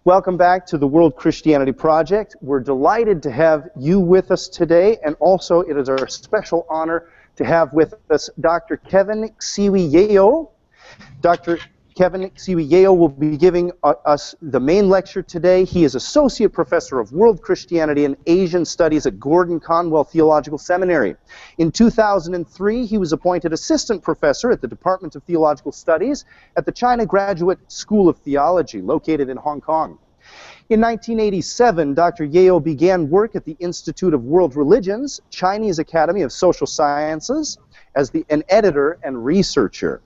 Welcome back to the World Christianity Project. We're delighted to have you with us today, and also it is our special honor to have with us Dr. Kevin Xiwi-Yeo. Dr. Kevin Xiwi-Yeo will be giving us the main lecture today. He is Associate Professor of World Christianity and Asian Studies at Gordon Conwell Theological Seminary. In 2003, he was appointed Assistant Professor at the Department of Theological Studies at the China Graduate School of Theology, located in Hong Kong. In 1987, Dr. Yeo began work at the Institute of World Religions, Chinese Academy of Social Sciences, as an editor and researcher.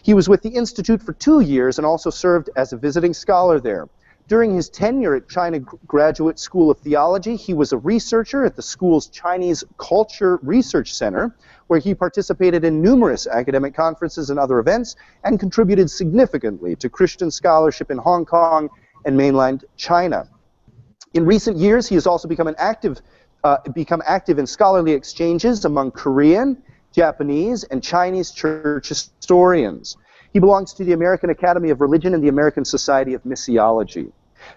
He was with the Institute for 2 years and also served as a visiting scholar there. During his tenure at China Graduate School of Theology, he was a researcher at the school's Chinese Culture Research Center, where he participated in numerous academic conferences and other events and contributed significantly to Christian scholarship in Hong Kong and mainland China. In recent years, he has also become active in scholarly exchanges among Korean, Japanese, and Chinese church historians. He belongs to the American Academy of Religion and the American Society of Missiology.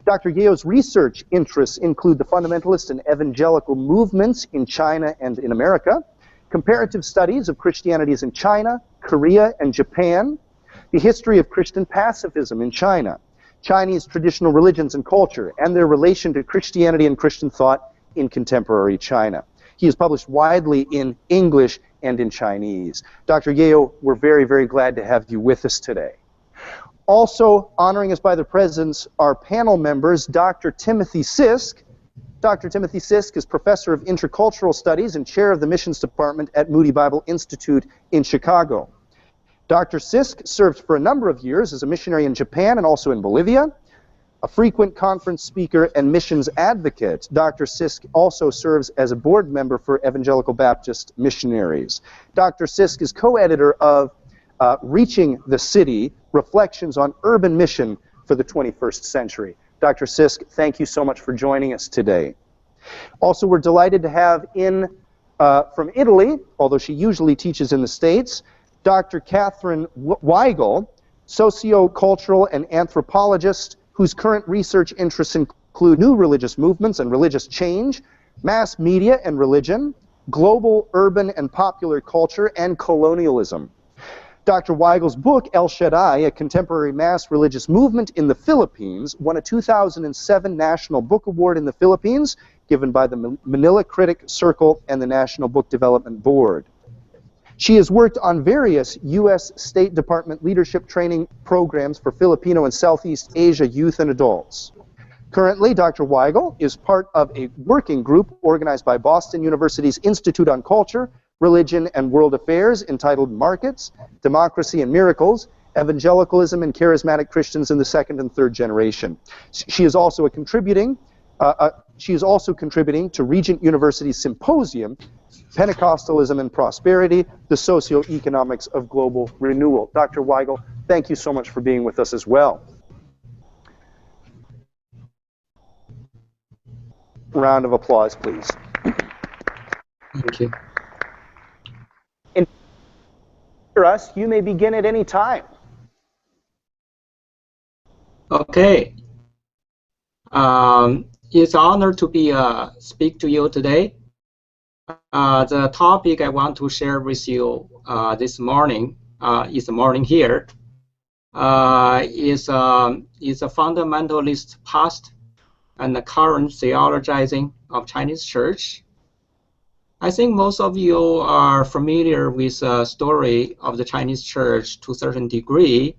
Dr. Yeo's research interests include the fundamentalist and evangelical movements in China and in America, comparative studies of Christianities in China, Korea, and Japan, the history of Christian pacifism in China, Chinese traditional religions and culture, and their relation to Christianity and Christian thought in contemporary China. He is published widely in English and in Chinese. Dr. Yeo, we're very, very glad to have you with us today. Also honoring us by their presence are panel members Dr. Timothy Sisk. Dr. Timothy Sisk is Professor of Intercultural Studies and Chair of the Missions Department at Moody Bible Institute in Chicago. Dr. Sisk served for a number of years as a missionary in Japan and also in Bolivia. A frequent conference speaker and missions advocate, Dr. Sisk also serves as a board member for Evangelical Baptist Missionaries. Dr. Sisk is co-editor of Reaching the City, Reflections on Urban Mission for the 21st Century. Dr. Sisk, thank you so much for joining us today. Also, we're delighted to have from Italy, although she usually teaches in the States, Dr. Catherine Weigel, sociocultural and anthropologist, whose current research interests include new religious movements and religious change, mass media and religion, global, urban, and popular culture, and colonialism. Dr. Weigel's book, El Shaddai, A Contemporary Mass Religious Movement in the Philippines, won a 2007 National Book Award in the Philippines, given by the Manila Critic Circle and the National Book Development Board. She has worked on various U.S. State Department leadership training programs for Filipino and Southeast Asia youth and adults. Currently, Dr. Weigel is part of a working group organized by Boston University's Institute on Culture, Religion, and World Affairs entitled Markets, Democracy and Miracles, Evangelicalism and Charismatic Christians in the Second and Third Generation. She is also contributing to Regent University's Symposium, Pentecostalism and Prosperity, the Socioeconomics of Global Renewal. Dr. Weigel, thank you so much for being with us as well. Round of applause, please. Thank you. And for us, you may begin at any time. Okay. It's an honor to speak to you today. The topic I want to share with you this morning is the morning here. Is a fundamentalist past and the current theologizing of Chinese church. I think most of you are familiar with the story of the Chinese church to a certain degree.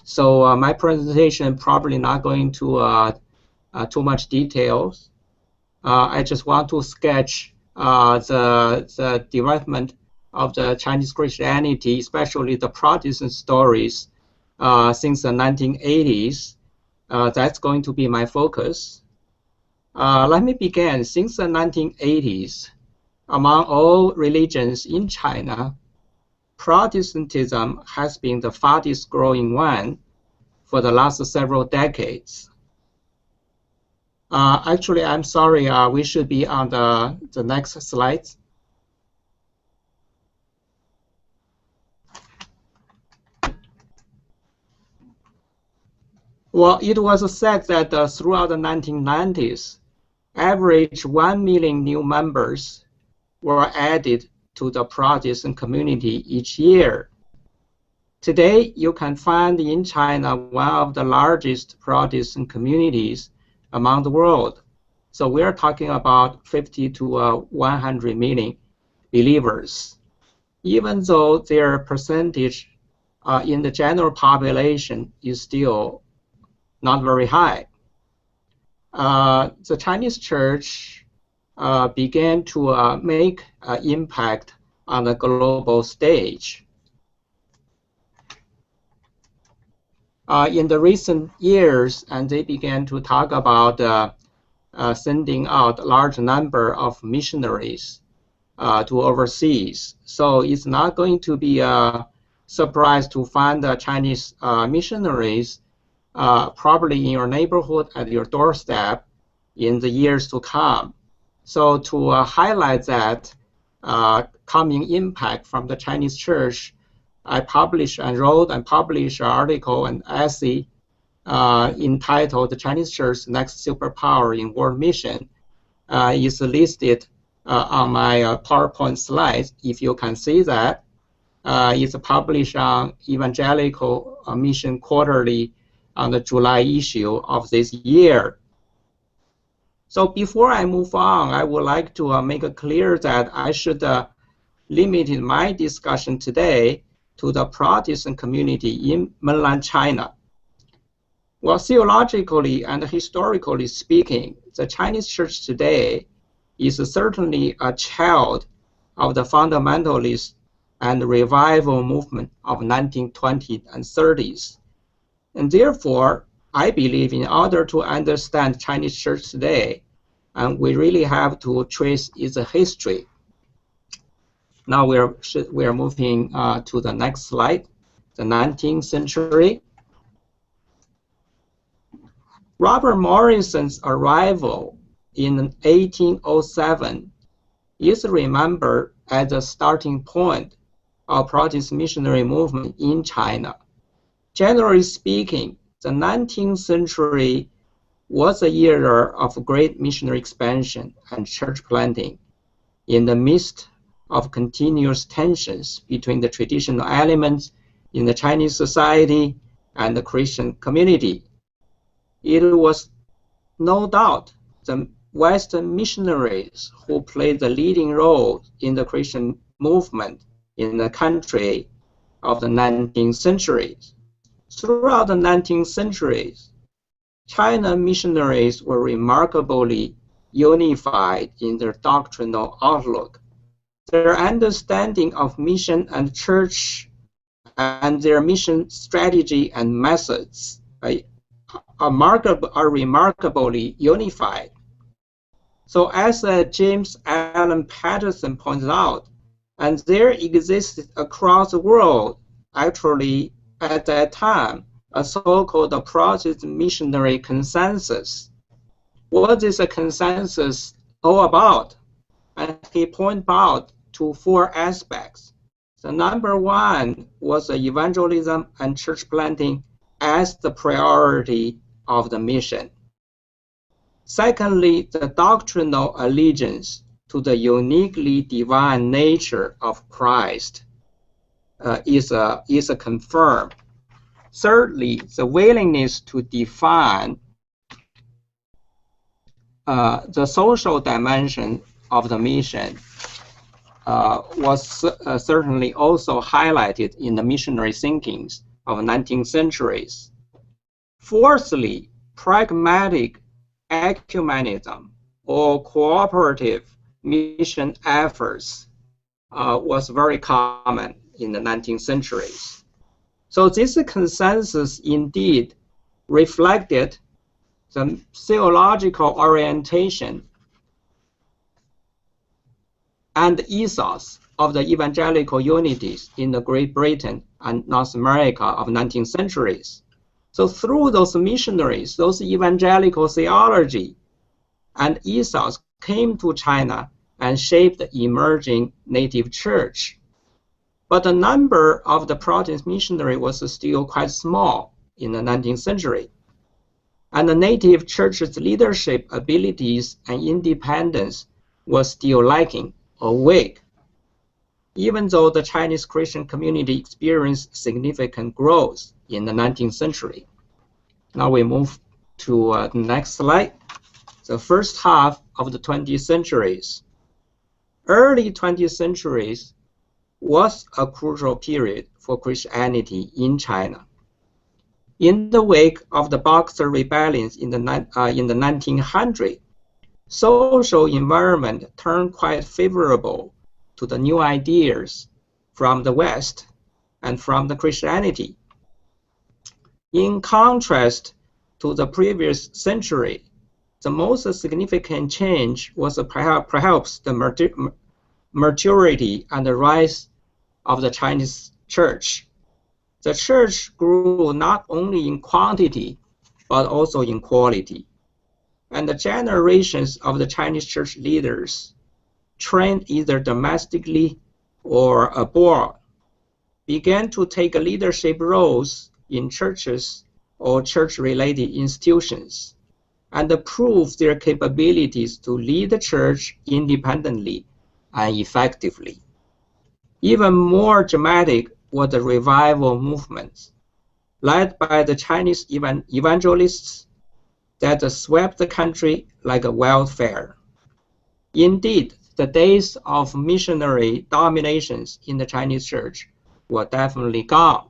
So my presentation probably not going to too much details. I just want to sketch the development of the Chinese Christianity, especially the Protestant stories since the 1980s. That's going to be my focus. Let me begin. Since the 1980s, among all religions in China, Protestantism has been the fastest growing one for the last several decades. Actually, I'm sorry, we should be on the next slide. Well, it was said that throughout the 1990s, average 1 million new members were added to the Protestant community each year. Today, you can find in China one of the largest Protestant communities among the world. So we are talking about 50 to 100 million believers. Even though their percentage in the general population is still not very high. The Chinese church began to make an impact on the global stage. In the recent years, and they began to talk about sending out a large number of missionaries to overseas. So it's not going to be a surprise to find the Chinese missionaries probably in your neighborhood at your doorstep in the years to come. So to highlight that coming impact from the Chinese church, I published and wrote and published an article and essay entitled "The Chinese Church's Next Superpower in World Mission." Is listed on my PowerPoint slides, if you can see that. It's published on Evangelical Mission Quarterly on the July issue of this year. So before I move on, I would like to make it clear that I should limit my discussion today to the Protestant community in mainland China. Well, theologically and historically speaking, the Chinese church today is certainly a child of the fundamentalist and revival movement of 1920s and 30s. And therefore, I believe in order to understand Chinese church today, and we really have to trace its history. Now we are moving to the next slide, the 19th century. Robert Morrison's arrival in 1807 is remembered as the starting point of Protestant missionary movement in China. Generally speaking, the 19th century was a era of great missionary expansion and church planting in the midst of continuous tensions between the traditional elements in the Chinese society and the Christian community. It was no doubt the Western missionaries who played the leading role in the Christian movement in the country of the 19th century. Throughout the 19th century, China missionaries were remarkably unified in their doctrinal outlook. Their understanding of mission and church and their mission strategy and methods are remarkably unified. So as James Allen Patterson points out, and there existed across the world, actually at that time, a so-called Protestant missionary consensus. What is a consensus all about? And he pointed out to 4 aspects. The number 1 was evangelism and church planting as the priority of the mission. Secondly, the doctrinal allegiance to the uniquely divine nature of Christ is confirmed. Thirdly, the willingness to define the social dimension of the mission was certainly also highlighted in the missionary thinkings of the 19th centuries. Fourthly, pragmatic ecumenism or cooperative mission efforts was very common in the 19th centuries. So this consensus indeed reflected the theological orientation and ethos of the evangelical unities in the Great Britain and North America of 19th centuries. So through those missionaries, those evangelical theology and ethos came to China and shaped the emerging native church. But the number of the Protestant missionary was still quite small in the 19th century. and the native church's leadership abilities and independence was still lacking or weak, even though the Chinese Christian community experienced significant growth in the 19th century. Now we move to the next slide. The first half of the 20th centuries. Early 20th centuries was a crucial period for Christianity in China. In the wake of the Boxer rebellions in the 1900s, social environment turned quite favorable to the new ideas from the West and from the Christianity. In contrast to the previous century, the most significant change was perhaps the maturity and the rise of the Chinese church. The church grew not only in quantity, but also in quality. And the generations of the Chinese church leaders, trained either domestically or abroad, began to take leadership roles in churches or church-related institutions, and prove their capabilities to lead the church independently and effectively. Even more dramatic were the revival movements, led by the Chinese evangelists that swept the country like a wildfire. Indeed, the days of missionary dominations in the Chinese church were definitely gone.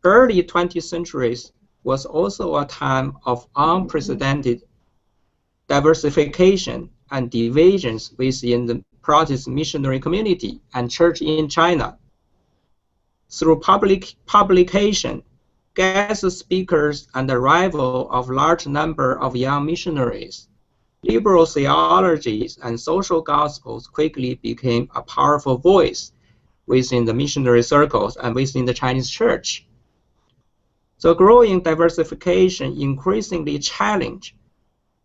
Early 20th centuries was also a time of unprecedented diversification and divisions within the Protestant missionary community and church in China. Through publication, guest speakers, and the arrival of large number of young missionaries, liberal theologies and social gospels quickly became a powerful voice within the missionary circles and within the Chinese church. The growing diversification increasingly challenged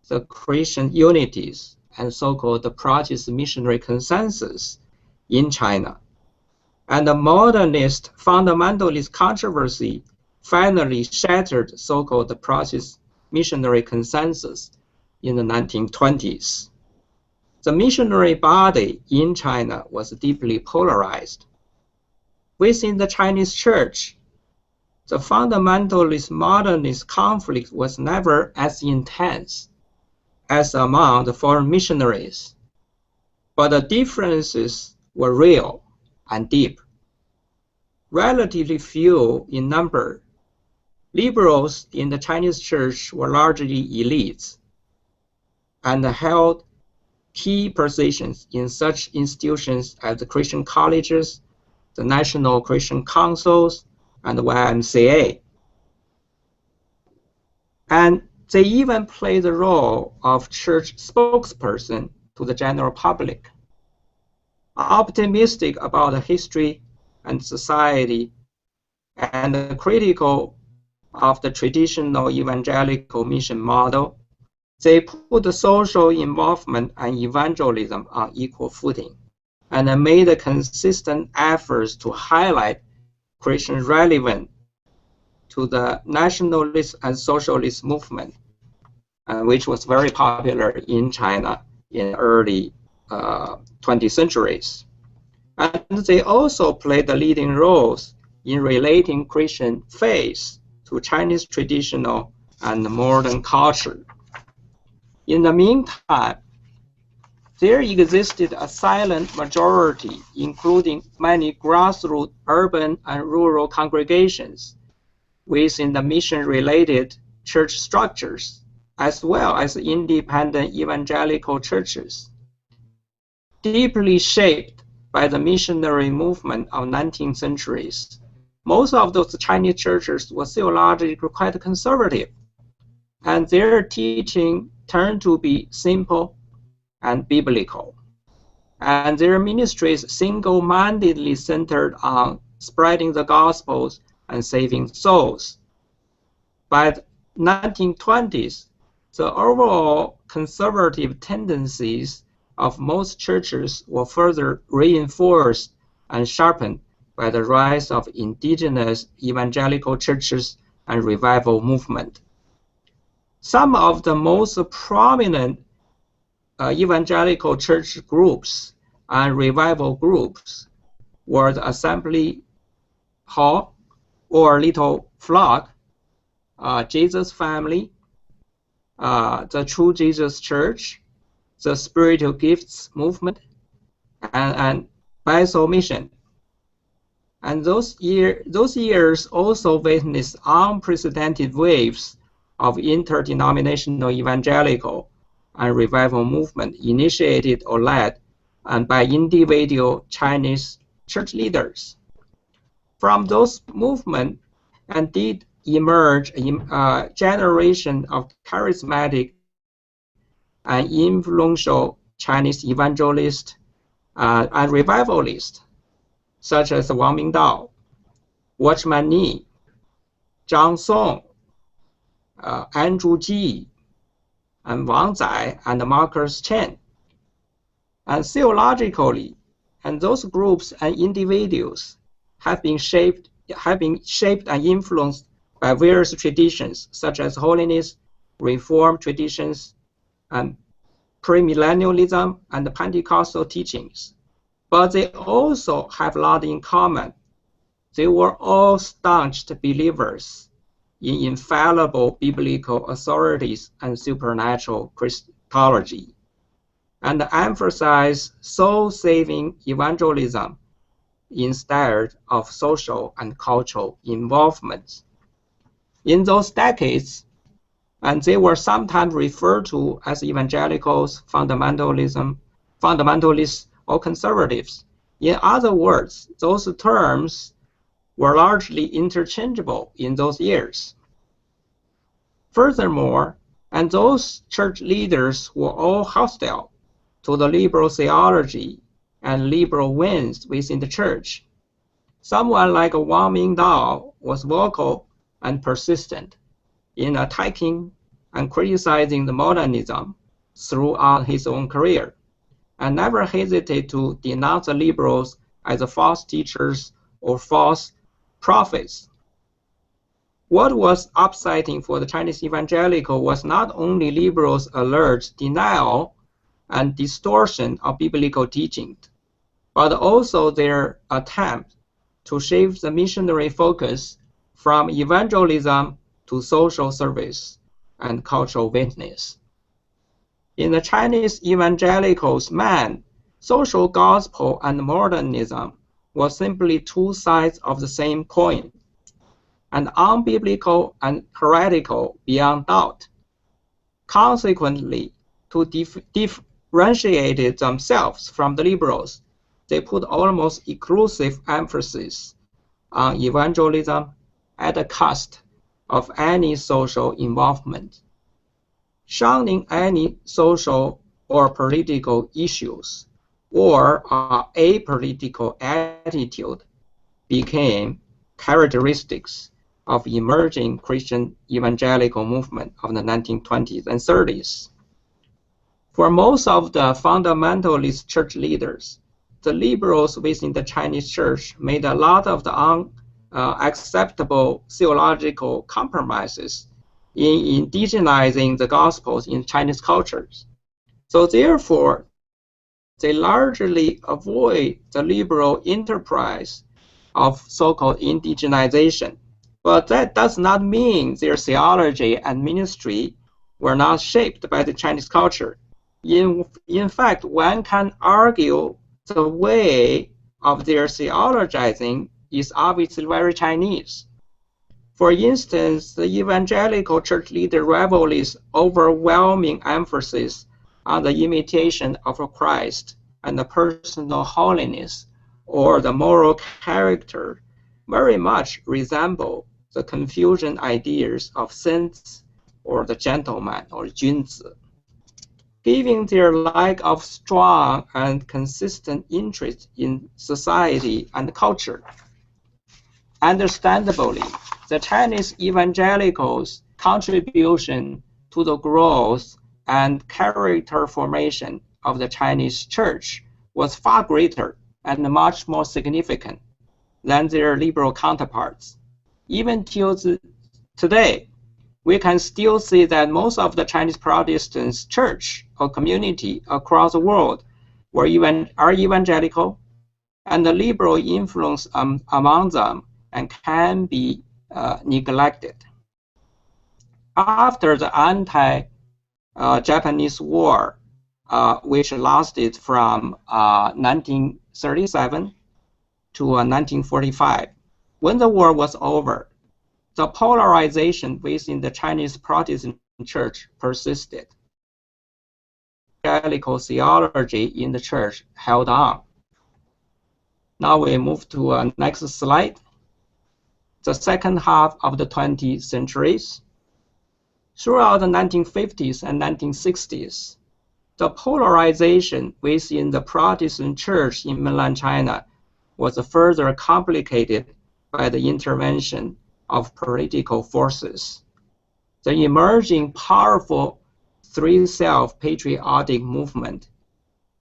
the Christian unities and so-called the Protestant missionary consensus in China. And the modernist fundamentalist controversy finally shattered so-called the Protestant missionary consensus in the 1920s. The missionary body in China was deeply polarized. Within the Chinese church, the fundamentalist modernist conflict was never as intense as among the foreign missionaries, but the differences were real and deep. Relatively few in number, liberals in the Chinese church were largely elites and held key positions in such institutions as the Christian colleges, the National Christian Councils, and the YMCA. And they even played the role of church spokesperson to the general public. Optimistic about the history and society and critical of the traditional evangelical mission model, they put the social involvement and evangelism on equal footing and made consistent efforts to highlight Christian relevance to the nationalist and socialist movement, which was very popular in China in early 20th centuries. And they also played the leading roles in relating Christian faith to Chinese traditional and modern culture. In the meantime, there existed a silent majority, including many grassroots urban and rural congregations within the mission-related church structures, as well as independent evangelical churches. Deeply shaped by the missionary movement of 19th centuries, most of those Chinese churches were theologically quite conservative, and their teaching turned to be simple and biblical. And their ministries single-mindedly centered on spreading the gospels and saving souls. By the 1920s, the overall conservative tendencies of most churches were further reinforced and sharpened by the rise of indigenous evangelical churches and revival movement. Some of the most prominent evangelical church groups and revival groups were the Assembly Hall or Little Flock, Jesus Family, the True Jesus Church, the Spiritual Gifts Movement, and Bethel Mission. And those years also witnessed unprecedented waves of interdenominational evangelical and revival movement initiated or led and by individual Chinese church leaders. From those movements and did emerge a generation of charismatic and influential Chinese evangelists and revivalists, such as Wang Mingdao, Watchman Nee, Zhang Song, Andrew Ji, and Wang Zai, and Marcus Chen. And theologically, and those groups and individuals have been shaped and influenced by various traditions, such as holiness, reform traditions, and premillennialism and Pentecostal teachings. But they also have a lot in common. They were all staunch believers in infallible biblical authorities and supernatural Christology, and emphasize soul-saving evangelism instead of social and cultural involvement. In those decades, and they were sometimes referred to as evangelicals, fundamentalists, or conservatives. In other words, those terms were largely interchangeable in those years. Furthermore, and those church leaders were all hostile to the liberal theology and liberal winds within the church. Someone like Wang Mingdao was vocal and persistent in attacking and criticizing the modernism throughout his own career, and never hesitated to denounce the liberals as false teachers or false prophets. What was upsetting for the Chinese evangelical was not only liberals' alleged denial and distortion of biblical teaching, but also their attempt to shift the missionary focus from evangelism to social service and cultural witness. In the Chinese evangelicals' mind, social gospel and modernism were simply two sides of the same coin, and unbiblical and heretical beyond doubt. Consequently, to differentiate themselves from the liberals, they put almost exclusive emphasis on evangelism at the cost of any social involvement. Shunning any social or political issues or apolitical attitude became characteristics of emerging Christian evangelical movement of the 1920s and 30s. For most of the fundamentalist church leaders, the liberals within the Chinese church made a lot of the unacceptable theological compromises in indigenizing the Gospels in Chinese cultures. So therefore, they largely avoid the liberal enterprise of so-called indigenization. But that does not mean their theology and ministry were not shaped by the Chinese culture. In fact, one can argue the way of their theologizing is obviously very Chinese. For instance, the evangelical church leader revelries overwhelming emphasis on the imitation of Christ and the personal holiness or the moral character very much resemble the Confucian ideas of saints or the gentleman or junzi. Given their lack of strong and consistent interest in society and culture, understandably, the Chinese evangelicals' contribution to the growth and character formation of the Chinese church was far greater and much more significant than their liberal counterparts. Even till today, we can still see that most of the Chinese Protestants church or community across the world are evangelical, and the liberal influence among them and can be neglected. After the anti-Japanese War, which lasted from 1937 to 1945, when the war was over, the polarization within the Chinese Protestant church persisted. Evangelical theology in the church held on. Now we move to next slide. The second half of the 20th centuries. Throughout the 1950s and 1960s, the polarization within the Protestant church in mainland China was further complicated by the intervention of political forces. The emerging powerful Three Self-patriotic movement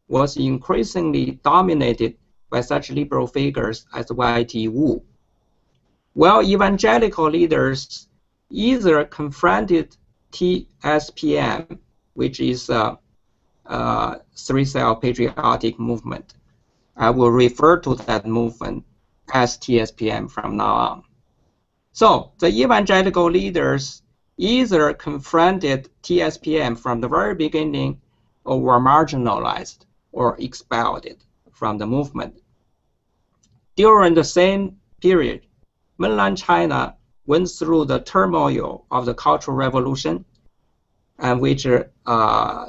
was increasingly dominated by such liberal figures as Y.T. Wu. While evangelical leaders either confronted TSPM, which is Three Self-patriotic movement. I will refer to that movement as TSPM from now on. So the evangelical leaders either confronted TSPM from the very beginning or were marginalized or expelled from the movement. During the same period, mainland China went through the turmoil of the Cultural Revolution, and which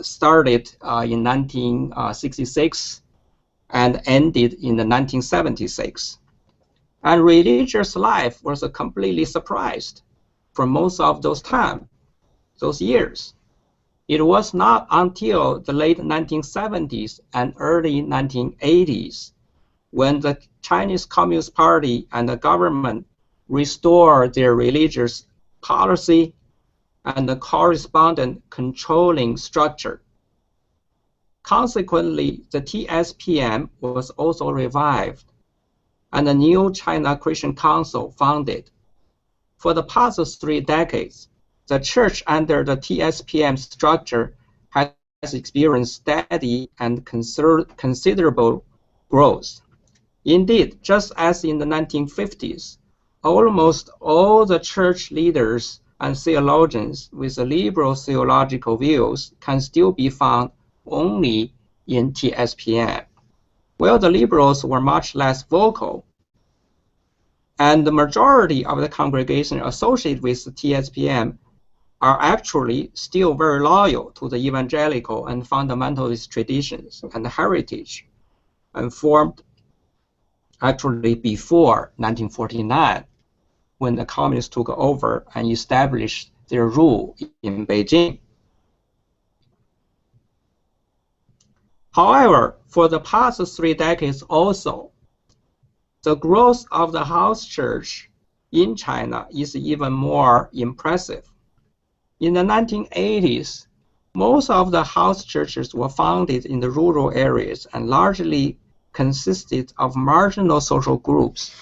started in 1966 and ended in 1976. And religious life was completely suppressed for most of those years. It was not until the late 1970s and early 1980s when the Chinese Communist Party and the government restored their religious policy and the correspondent controlling structure. Consequently, the TSPM was also revived, and the new China Christian Council founded. For the past 3 decades, the church under the TSPM structure has experienced steady and considerable growth. Indeed, just as in the 1950s, almost all the church leaders and theologians with liberal theological views can still be found only in TSPM. While the liberals were much less vocal, and the majority of the congregation associated with the TSPM are actually still very loyal to the evangelical and fundamentalist traditions and heritage, and formed actually before 1949, when the communists took over and established their rule in Beijing. However, for the past 3 decades also, the growth of the house church in China is even more impressive. In the 1980s, most of the house churches were founded in the rural areas and largely consisted of marginal social groups,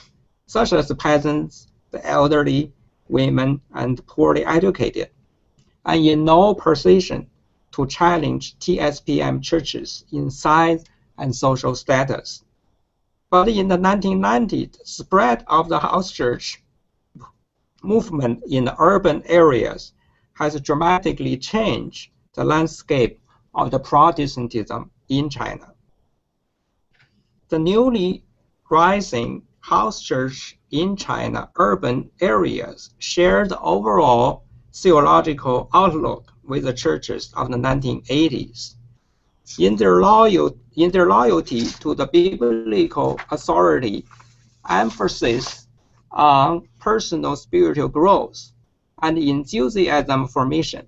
such as the peasants, the elderly, women, and poorly educated, and in no position to challenge TSPM churches in size and social status. But in the 1990s, the spread of the house church movement in the urban areas has dramatically changed the landscape of the Protestantism in China. The newly rising house church in China urban areas share the overall theological outlook with the churches of the 1980s. In their loyalty to the biblical authority, emphasis on personal spiritual growth, and enthusiasm for mission,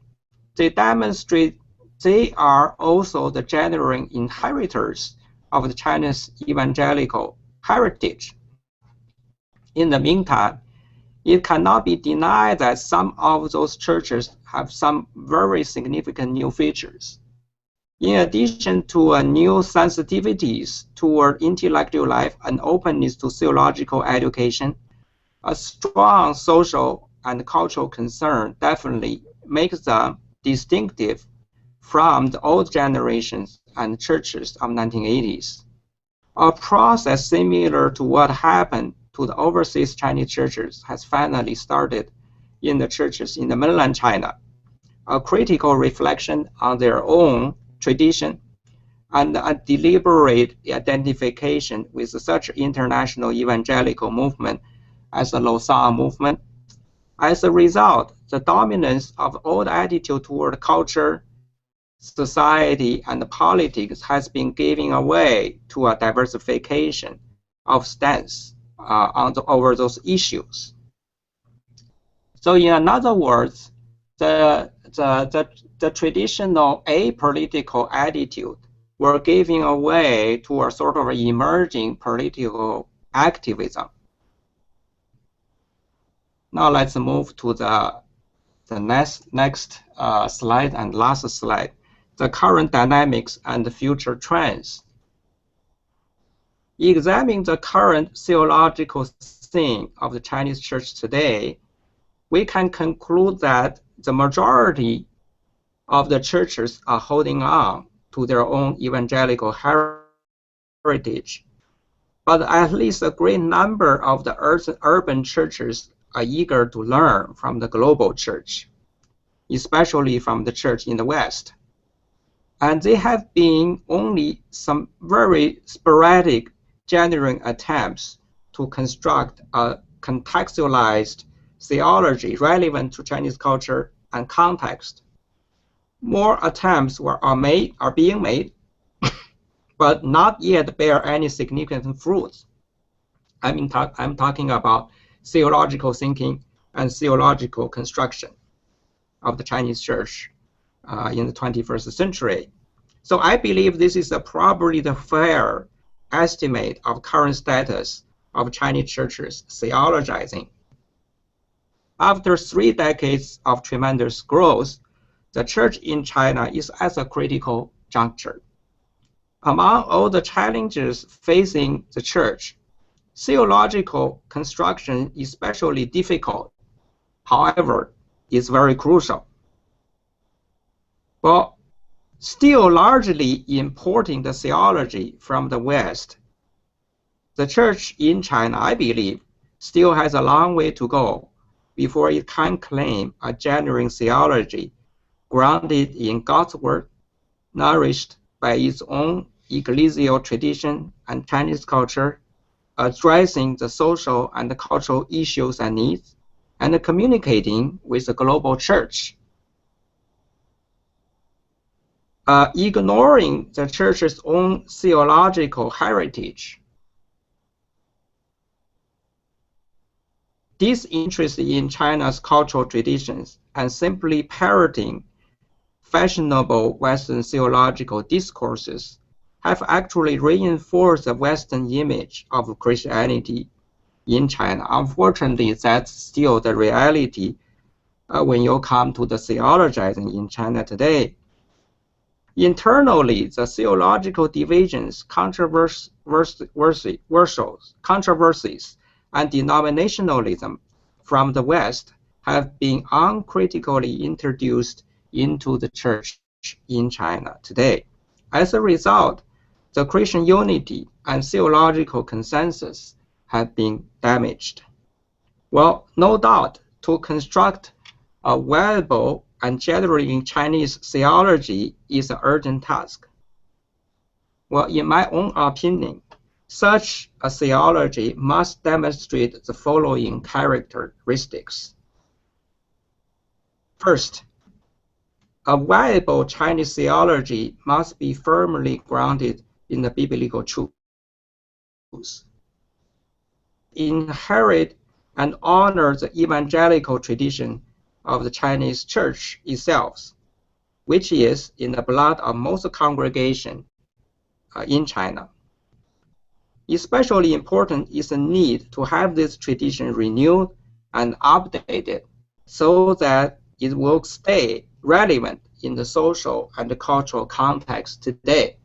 they demonstrate they are also the genuine inheritors of the Chinese evangelical heritage. In the meantime, it cannot be denied that some of those churches have some very significant new features. In addition to new sensitivities toward intellectual life and openness to theological education, a strong social and cultural concern definitely makes them distinctive from the old generations and churches of 1980s. A process similar to what happened to the overseas Chinese churches has finally started in the churches in the mainland China. A critical reflection on their own tradition and a deliberate identification with such international evangelical movement as the Lausanne movement. As a result, the dominance of old attitude toward culture, society, and politics has been giving way to a diversification of stance over those issues. So in other words, the traditional apolitical attitude were giving way to a sort of emerging political activism. Now let's move to the next slide and last slide, the current dynamics and the future trends. Examining the current theological scene of the Chinese church today, we can conclude that the majority of the churches are holding on to their own evangelical heritage, but at least a great number of the urban churches are eager to learn from the global church, especially from the church in the West. And there have been only some very sporadic, genuine attempts to construct a contextualized theology relevant to Chinese culture and context. More attempts are being made, but not yet bear any significant fruits. I'm talking about theological thinking and theological construction of the Chinese church in the 21st century. So I believe this is probably the fair estimate of current status of Chinese churches theologizing. After 3 decades of tremendous growth, the church in China is at a critical juncture. Among all the challenges facing the church, theological construction is especially difficult. However, it's very crucial. But still largely importing the theology from the West, the church in China, I believe, still has a long way to go before it can claim a genuine theology grounded in God's word, nourished by its own ecclesial tradition and Chinese culture, addressing the social and cultural issues and needs, and communicating with the global church. Ignoring the church's own theological heritage, disinterest in China's cultural traditions, and simply parroting fashionable Western theological discourses have actually reinforced the Western image of Christianity in China. Unfortunately, that's still the reality when you come to the theologizing in China today. Internally, the theological divisions, controversies, and denominationalism from the West have been uncritically introduced into the church in China today. As a result, the Christian unity and theological consensus have been damaged. Well, no doubt, to construct a viable and generally Chinese theology is an urgent task. Well, in my own opinion, such a theology must demonstrate the following characteristics. First, a viable Chinese theology must be firmly grounded in the biblical truths. Inherit and honor the evangelical tradition of the Chinese church itself, which is in the blood of most congregations in China. Especially important is the need to have this tradition renewed and updated so that it will stay relevant in the social and the cultural context today.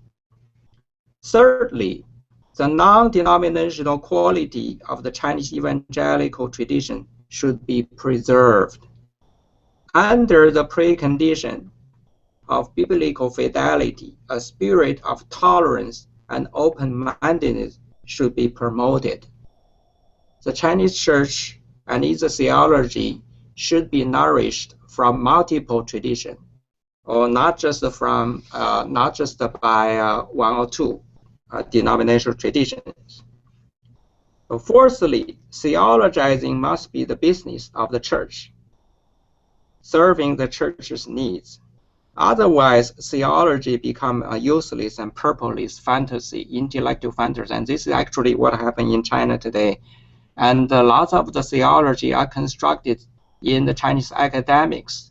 Thirdly, the non-denominational quality of the Chinese evangelical tradition should be preserved under the precondition of biblical fidelity. A spirit of tolerance and open-mindedness should be promoted. The Chinese church and its theology should be nourished from multiple traditions, or not just by one or two denominational traditions. Fourthly, theologizing must be the business of the church, serving the church's needs. Otherwise, theology becomes a useless and purposeless fantasy, intellectual fantasy, and this is actually what happened in China today. And lots of the theology are constructed in the Chinese academics,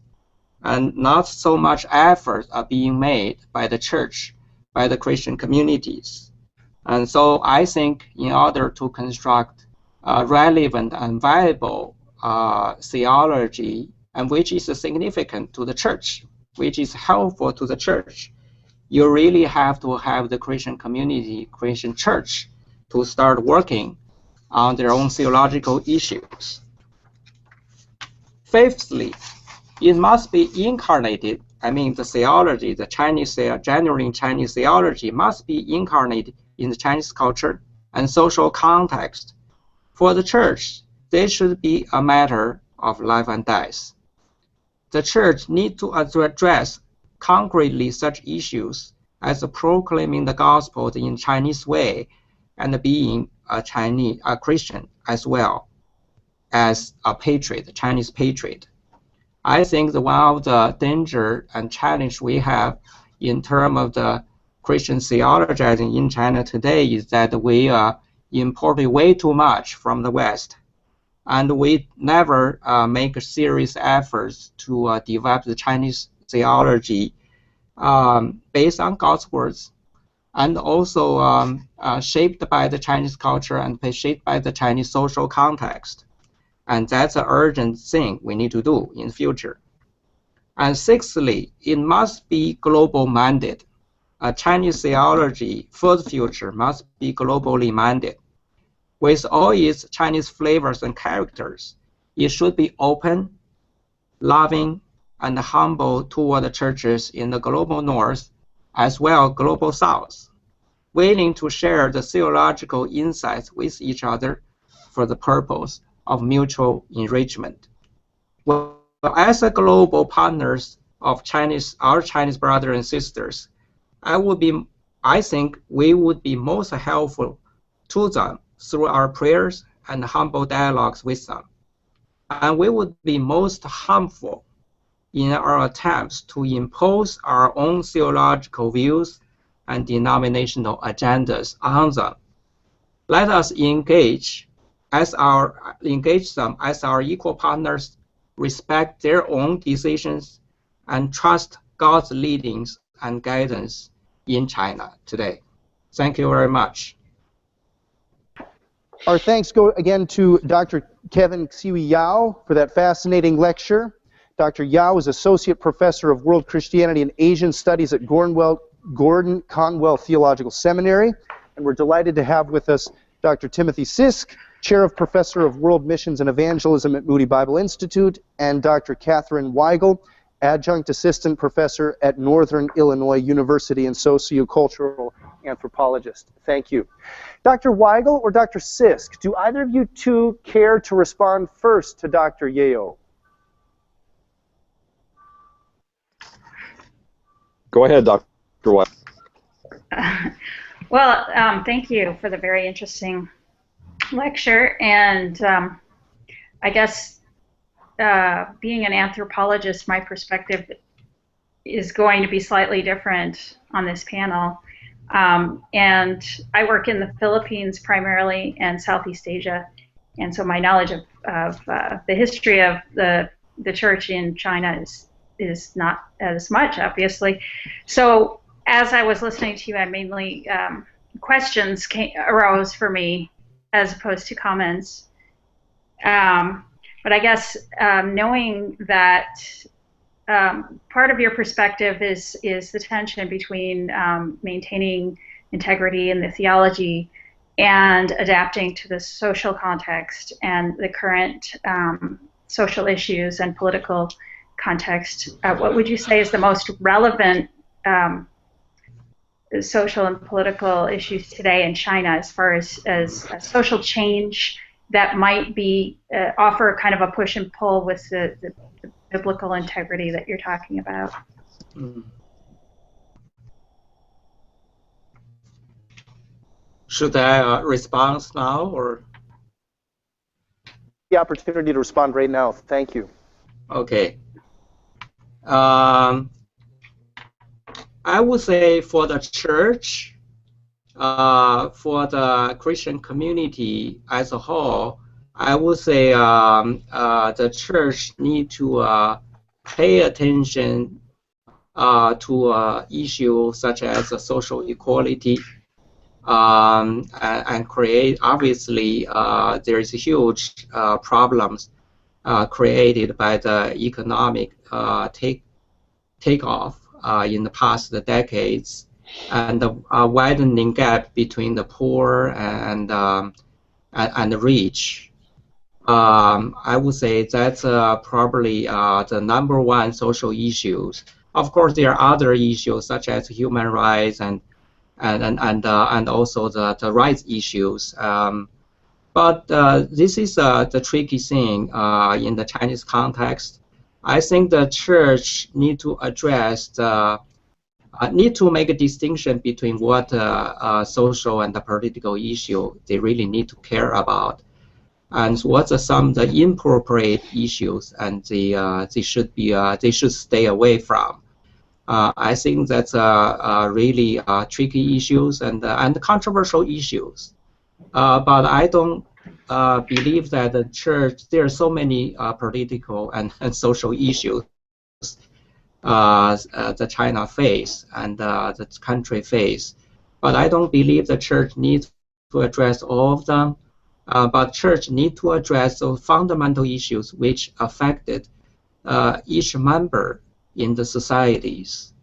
and not so much effort are being made by the church, by the Christian communities. And so I think in order to construct relevant and viable theology, and which is significant to the church, which is helpful to the church, you really have to have the Christian community, Christian church, to start working on their own theological issues. Fifthly, it must be incarnated. I mean, the theology, the Chinese, genuine Chinese theology must be incarnated in the Chinese culture and social context. For the church, this should be a matter of life and death. The church needs to address concretely such issues as proclaiming the gospel in Chinese way and being a Christian as well as a patriot, Chinese patriot. I think that one of the danger and challenge we have in terms of the Christian theologizing in China today is that we import way too much from the West, and we never make serious efforts to develop the Chinese theology based on God's words, and also shaped by the Chinese culture and shaped by the Chinese social context. And that's an urgent thing we need to do in the future. And sixthly, it must be global minded. Chinese theology for the future must be globally minded. With all its Chinese flavors and characters, it should be open, loving, and humble toward the churches in the global north as well as global south, willing to share the theological insights with each other for the purpose of mutual enrichment. Well, as a global partners of our Chinese brothers and sisters, I think we would be most helpful to them through our prayers and humble dialogues with them. And we would be most harmful in our attempts to impose our own theological views and denominational agendas on them. Let us engage them as our equal partners, respect their own decisions, and trust God's leadings and guidance in China today. Thank you very much. Our thanks go again to Dr. Kevin Xiwi Yao for that fascinating lecture. Dr. Yao is Associate Professor of World Christianity and Asian Studies at Gordon Conwell Theological Seminary. And we're delighted to have with us Dr. Timothy Sisk, Chair of Professor of World Missions and Evangelism at Moody Bible Institute, and Dr. Catherine Weigel, Adjunct Assistant Professor at Northern Illinois University and Sociocultural Anthropologist. Thank you. Dr. Weigel or Dr. Sisk, do either of you two care to respond first to Dr. Yeo? Go ahead, Dr. Weigel. Well, thank you for the very interesting lecture, and I guess being an anthropologist, my perspective is going to be slightly different on this panel. And I work in the Philippines primarily and Southeast Asia, and so my knowledge of the history of the church in China is not as much, obviously. So as I was listening to you, I mainly questions arose for me as opposed to comments. But I guess knowing that part of your perspective is the tension between maintaining integrity in the theology and adapting to the social context and the current social issues and political context. What would you say is the most relevant social and political issues today in China as far as social change that might be offer kind of a push and pull with the biblical integrity that you're talking about? Should I respond now, or? The opportunity to respond right now. Thank you. Okay. I would say for the church, for the Christian community as a whole, I would say the church need to pay attention to issues such as social equality, and create, obviously, there is huge problems created by the economic takeoff in the past decades, and the widening gap between the poor and the rich. I would say that's probably the #1 social issues. Of course, there are other issues such as human rights and also the rights issues. But this is the tricky thing in the Chinese context. I think the church need to address need to make a distinction between what social and the political issue they really need to care about, and what are some of the inappropriate issues, and they should stay away from. I think that's really tricky issues and controversial issues. But I don't believe that the church, there are so many political and social issues that China face and the country face. But I don't believe the church needs to address all of them. But church need to address those fundamental issues which affected each member in the societies.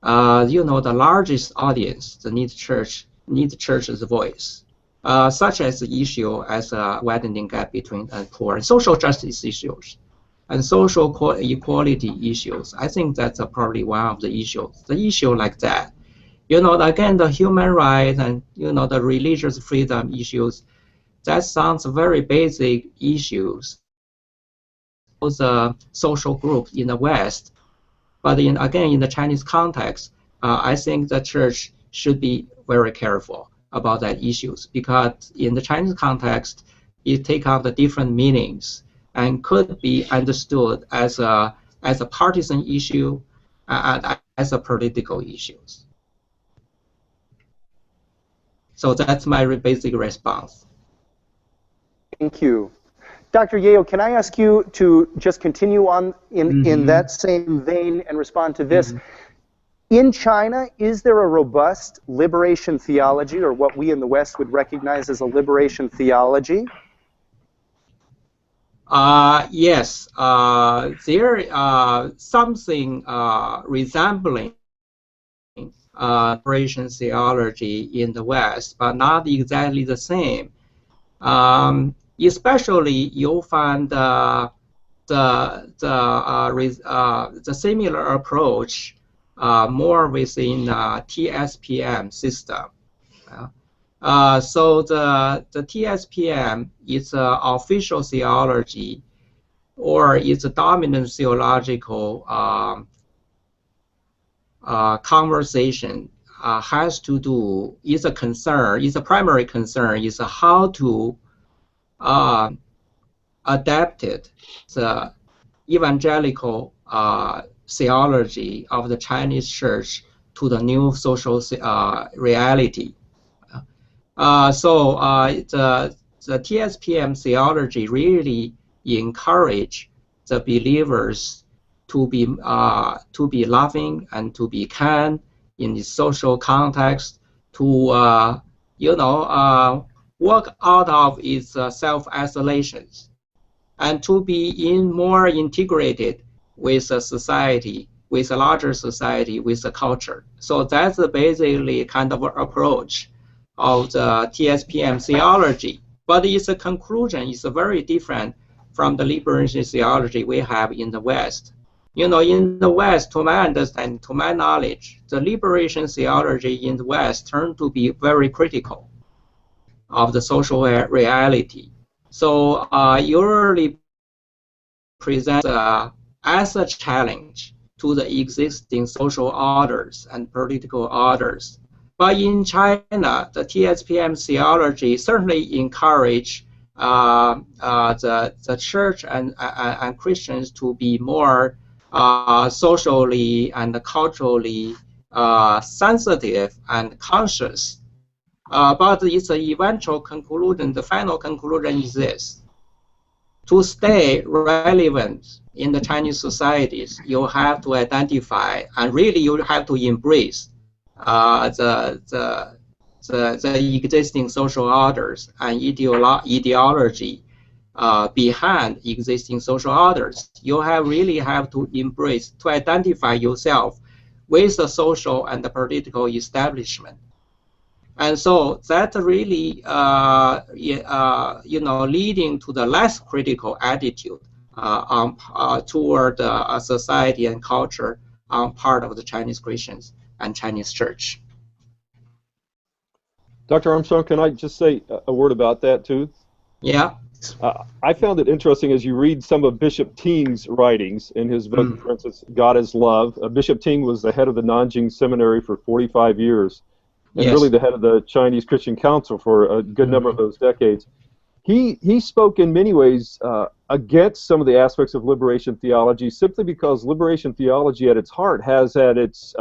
You know, the largest audience, the need church's voice, such as the issue as a widening gap between poor and social justice issues and social equality issues. I think that's probably one of the issues. The issue like that, you know, again, the human rights and, you know, the religious freedom issues, that sounds very basic issues. Those social groups in the West, but again, in the Chinese context, I think the church should be very careful about that issues, because in the Chinese context, it takes on the different meanings and could be understood as a partisan issue and as a political issues. So that's my basic response. Thank you. Dr. Yeo, can I ask you to just continue on in that same vein and respond to this? In China, is there a robust liberation theology, or what we in the West would recognize as a liberation theology? Yes, there something resembling liberation theology in the West, but not exactly the same. Especially, you'll find the similar approach more within TSPM system. So the TSPM is an official theology, or it's a dominant theological conversation. Has to do, is a concern, is a primary concern, is how to adapt it, the evangelical theology of the Chinese church to the new social reality. So the TSPM theology really encourage the believers to be loving and to be kind in the social context, to you know, work out of its self-isolations, and to be more integrated with a society, with a larger society, with a culture. So that's basically kind of an approach of the TSPM theology, but its conclusion is very different from the liberation theology we have in the West. You know, in the West, to my understanding, to my knowledge, the liberation theology in the West turned to be very critical of the social reality. So usually presents as a challenge to the existing social orders and political orders. But in China, the TSPM theology certainly encourage the church and Christians to be more socially and culturally sensitive and conscious. But its eventual conclusion, the final conclusion is this: to stay relevant in the Chinese societies, you have to identify and really you have to embrace the existing social orders and ideology behind existing social orders. You really have to embrace, to identify yourself with the social and the political establishment. And so that really, leading to the less critical attitude toward society and culture on part of the Chinese Christians and Chinese church. Dr. Armstrong, can I just say a word about that too? Yeah. I found it interesting as you read some of Bishop Ting's writings in his book, for instance, God is Love. Bishop Ting was the head of the Nanjing Seminary for 45 years. And yes. really the head of the Chinese Christian Council for a good number of those decades. He spoke in many ways against some of the aspects of liberation theology simply because liberation theology at its heart has at its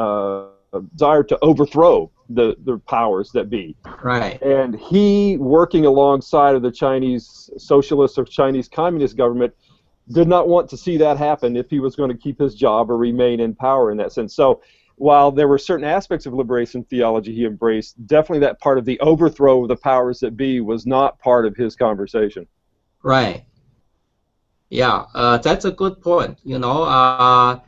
desire to overthrow the powers that be. Right. And he, working alongside of the Chinese socialist or Chinese communist government, did not want to see that happen if he was going to keep his job or remain in power in that sense. So while there were certain aspects of liberation theology he embraced, definitely that part of the overthrow of the powers that be was not part of his conversation. Right. Yeah, that's a good point. You know,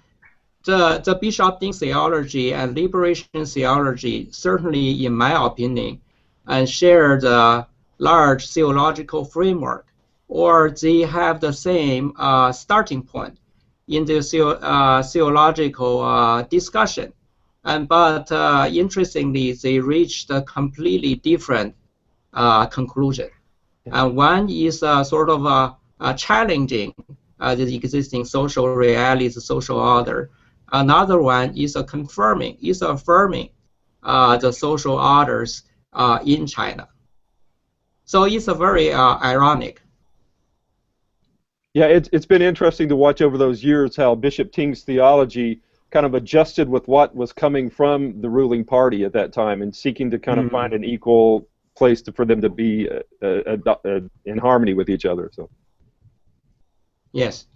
the Bishop Ting theology and liberation theology certainly, in my opinion, and share the large theological framework, or they have the same starting point in the theological discussion. But interestingly, they reached a completely different conclusion. And one is sort of challenging the existing social reality, the social order. Another one is affirming the social orders in China. So it's a very ironic. Yeah, it's been interesting to watch over those years how Bishop Ting's theology kind of adjusted with what was coming from the ruling party at that time and seeking to kind of find an equal place for them to be in harmony with each other. So. Yes.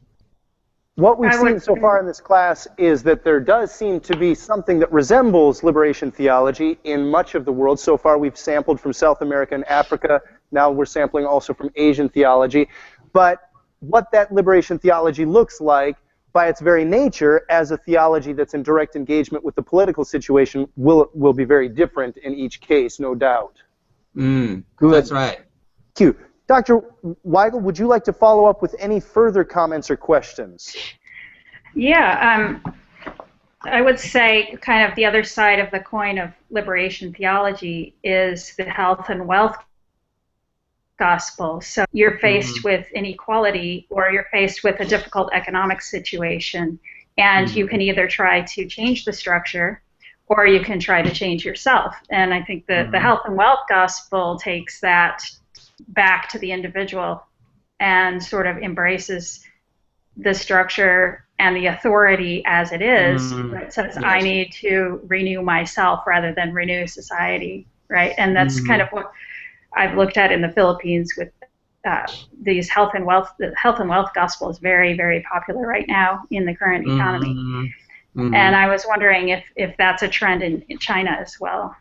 What we've seen so far in this class is that there does seem to be something that resembles liberation theology in much of the world. So far we've sampled from South America and Africa. Now we're sampling also from Asian theology. But what that liberation theology looks like by its very nature as a theology that's in direct engagement with the political situation will be very different in each case, no doubt. Good. That's right. Thank you. Dr. Weigel, would you like to follow up with any further comments or questions? Yeah, I would say kind of the other side of the coin of liberation theology is the health and wealth gospel. So you're faced with inequality or you're faced with a difficult economic situation, and you can either try to change the structure or you can try to change yourself. And I think that the health and wealth gospel takes that back to the individual and sort of embraces the structure and the authority as it is. It says, I need to renew myself rather than renew society, right? And that's kind of what I've looked at in the Philippines with these health and wealth. The health and wealth gospel is very, very popular right now in the current economy. And I was wondering if that's a trend in China as well.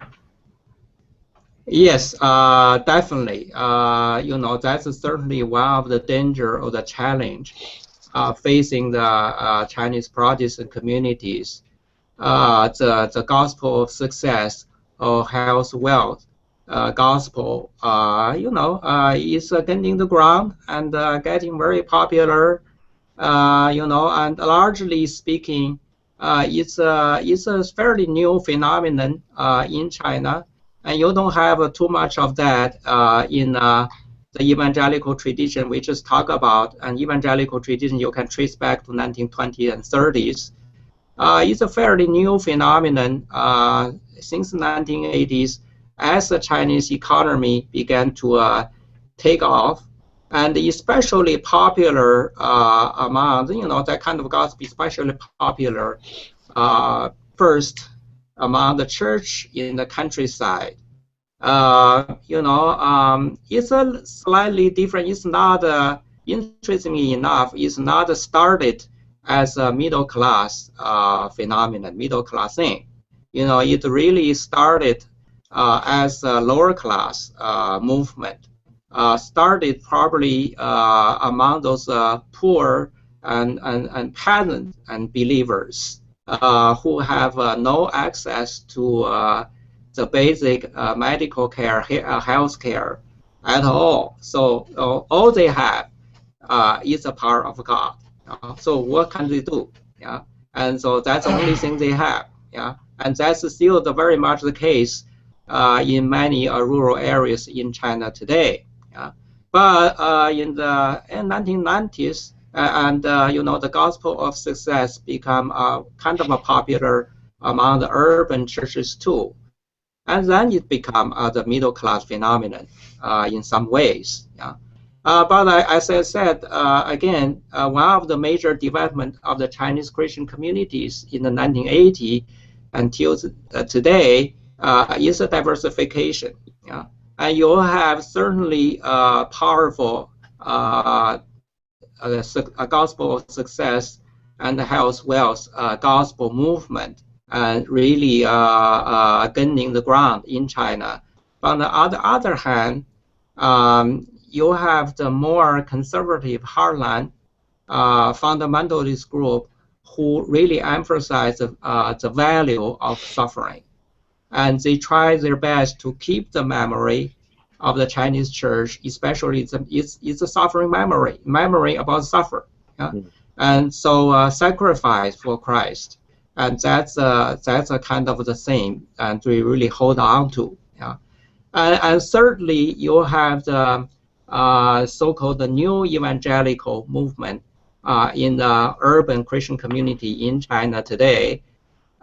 Yes, definitely. You know, that's certainly one of the danger or the challenge facing the Chinese Protestant communities. The gospel of success or health, wealth gospel, is gaining the ground and getting very popular. And largely speaking, it's a fairly new phenomenon in China, and you don't have too much of that in the evangelical tradition we just talked about. An evangelical tradition you can trace back to 1920s and 30s. It's a fairly new phenomenon since the 1980s as the Chinese economy began to take off, and especially popular among, that kind of gospel, especially popular first among the church in the countryside. It's a slightly different. It's not, interestingly enough, it's not started as a middle class phenomenon, middle class thing. It really started as a lower class movement. Started probably among those poor and peasant and believers who have no access to the basic medical care, health care at all. So all they have is a power of God. So what can they do? Yeah, and so that's the only thing they have. Yeah, and that's still very much the case in many rural areas in China today. Yeah, but in the 1990s, the gospel of success become kind of a popular among the urban churches too, and then it become the middle class phenomenon in some ways. Yeah. But as I said, again, one of the major development of the Chinese Christian communities in the 1980s until today is a diversification. Yeah? And you have certainly powerful a gospel of success and health, wealth gospel movement, and really gaining the ground in China. But on the other hand, you have the more conservative hardline fundamentalist group who really emphasize the value of suffering. And they try their best to keep the memory of the Chinese church, especially it's a suffering memory about suffering. Yeah? And so sacrifice for Christ. And that's a kind of the thing, and we really hold on to. Yeah? And thirdly, you have the so-called the new evangelical movement in the urban Christian community in China today.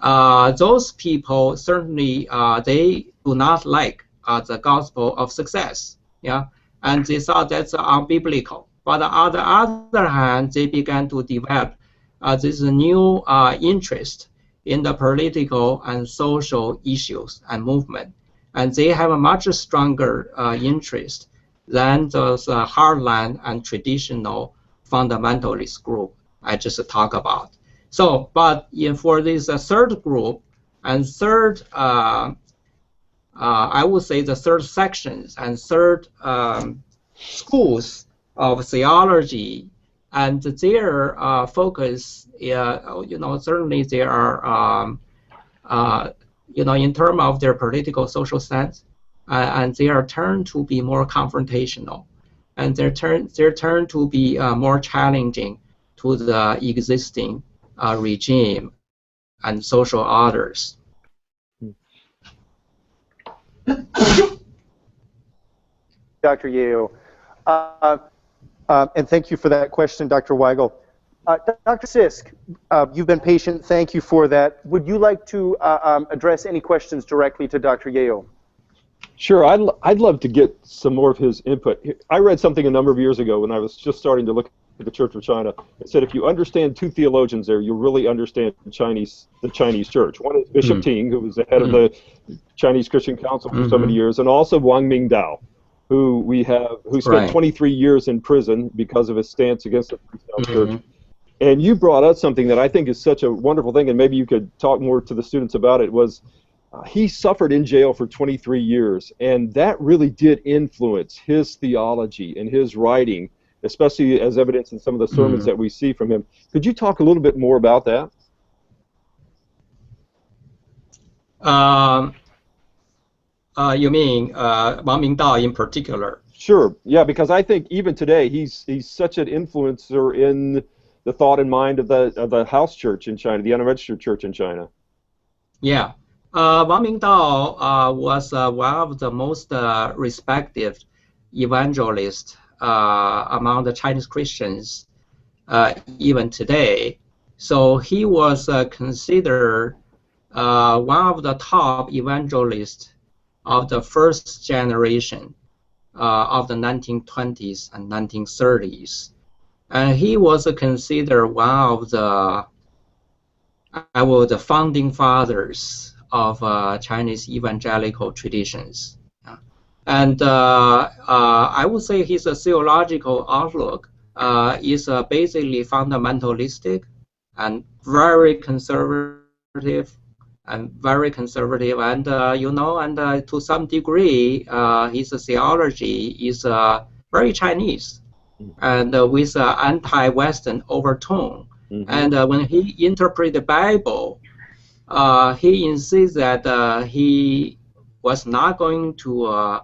Those people certainly they do not like the gospel of success, yeah, and they thought that's unbiblical. But on the other hand, they began to develop this new interest in the political and social issues and movement, and they have a much stronger interest than those hardline and traditional fundamentalist group I just talked about. So, but for this third group and third, I would say the third sections and third schools of theology, and their focus, certainly they are, in terms of their political social stance, and they are turned to be more confrontational, and they're turned to be more challenging to the existing regime and social orders. Dr. Yeo, and thank you for that question, Dr. Weigel. Dr. Sisk, you've been patient. Thank you for that. Would you like to address any questions directly to Dr. Yeo? Sure, I'd love to get some more of his input. I read something a number of years ago when I was just starting to look at the Church of China. It said if you understand two theologians there, you'll really understand the Chinese church. One is Bishop Ting, who was the head of the Chinese Christian Council for so many years, and also Wang Mingdao, who spent 23 years in prison because of his stance against the Freestyle Church. And you brought up something that I think is such a wonderful thing, and maybe you could talk more to the students about it, was he suffered in jail for 23 years, and that really did influence his theology and his writing, especially as evidenced in some of the sermons that we see from him. Could you talk a little bit more about that? You mean Wang Mingdao in particular? Sure. Yeah, because I think even today he's such an influencer in the thought and mind of the house church in China, the unregistered church in China. Yeah. Wang Mingdao was one of the most respected evangelists among the Chinese Christians even today. So he was considered one of the top evangelists of the first generation of the 1920s and 1930s. And he was considered one of the founding fathers of Chinese evangelical traditions. And I would say his theological outlook is basically fundamentalistic and very conservative, and to some degree, his theology is very Chinese, and with anti-Western overtone. Mm-hmm. And when he interprets the Bible, he insists that he was not going to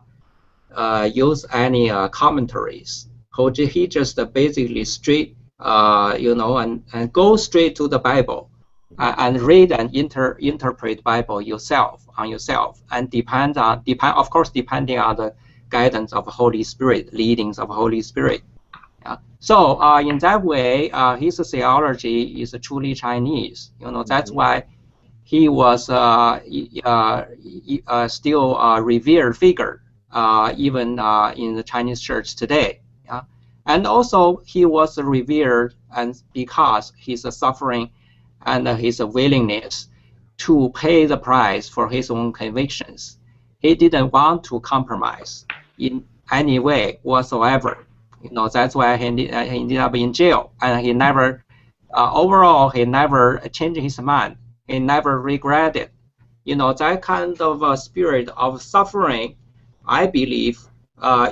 use any commentaries. He just basically straight, and go straight to the Bible and read and interpret Bible yourself, and depending on the guidance of Holy Spirit, leadings of Holy Spirit. So in that way, his theology is truly Chinese. That's why he was still a revered figure, even in the Chinese church today. And also he was revered, and because his suffering and his willingness to pay the price for his own convictions. He didn't want to compromise in any way whatsoever. That's why he ended up in jail, and he never, overall, he never changed his mind. He never regretted. That kind of a spirit of suffering, I believe,